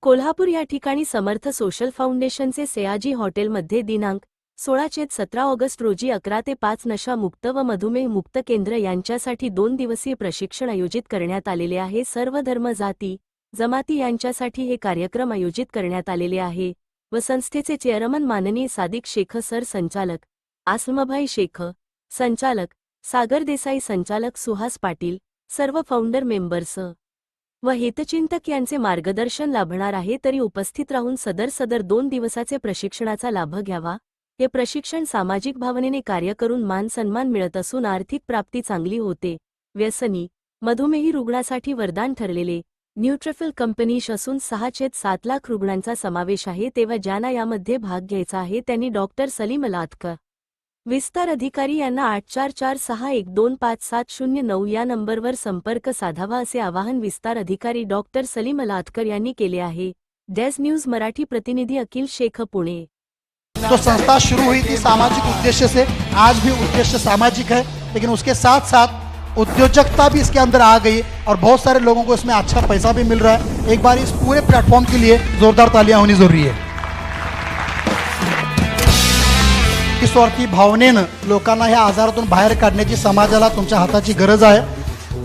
कोल्हापूर या ठिकाणी समर्थ सोशल फाउंडेशनचे सयाजी हॉटेलमध्ये दिनांक 16-17 ऑगस्ट रोजी 11 ते 5 नशामुक्त व मधुमेह मुक्त केंद्र यांच्यासाठी 2 दिवसीय प्रशिक्षण आयोजित करण्यात आलेले आहे। सर्व धर्म जाती जमाती यांच्यासाठी हे कार्यक्रम आयोजित करण्यात आलेले आहे व संस्थेचे चेअरमन माननीय सादिक शेख सर, संचालक आसमभाई शेख, संचालक सागर देसाई, संचालक सुहास पाटील, सर्व फाउंडर मेंबर्स व हितचिंतक यांचे मार्गदर्शन लाभणार आहे। तरी उपस्थित राहून सदर 2 दिवसाचे प्रशिक्षणाचा लाभ घ्यावा। हे प्रशिक्षण सामाजिक भावनेने कार्य करून मान सन्मान मिळत असून आर्थिक प्राप्ती चांगली होते। व्यसनी मधुमेही रुग्णासाठी वरदान ठरलेले न्यूट्रफिल कंपनीश असून 6.7 लाख रुग्णांचा समावेश आहे। तेव्हा ज्यांना यामध्ये भाग घ्यायचा आहे त्यांनी डॉक्टर सलीम लातकर विस्तार अधिकारी यांना 8446125709 या नंबरवर संपर्क साधावा असे आवाहन विस्तार अधिकारी डॉक्टर सलीम लातकर यांनी केले आहे। डेस्क न्यूज मराठी प्रतिनिधि अखिल शेख, पुणे। जो संस्था शुरू हुई थी सामाजिक उद्देश्य से, आज भी उद्देश्य सामाजिक है, लेकिन उसके साथ साथ उद्योजकता भी इसके अंदर आ गई और बहुत सारे लोगों को इसमें अच्छा पैसा भी मिल रहा है। एक बार इस पूरे प्लेटफॉर्म के लिए जोरदार तालियां होनी जरूरी है। स्वार्थी भावनेनं लोकांना ह्या आजारातून बाहेर काढण्याची समाजाला तुमच्या हाताची गरज आहे।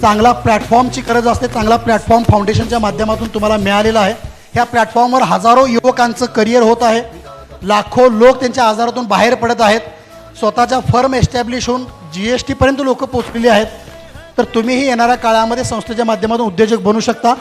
चांगला प्लॅटफॉर्मची गरज असते। चांगला प्लॅटफॉर्म फाउंडेशनच्या माध्यमातून तुम्हाला मिळालेला आहे। ह्या प्लॅटफॉर्मवर हजारो युवकांचं करिअर होत आहे। लाखो लोक त्यांच्या आजारातून बाहेर पडत आहेत। स्वतःच्या फर्म एस्टॅब्लिश होऊन GST पर्यंत लोक पोहोचलेली आहेत। तर तुम्हीही येणाऱ्या काळामध्ये संस्थेच्या माध्यमातून उद्योजक बनू शकता।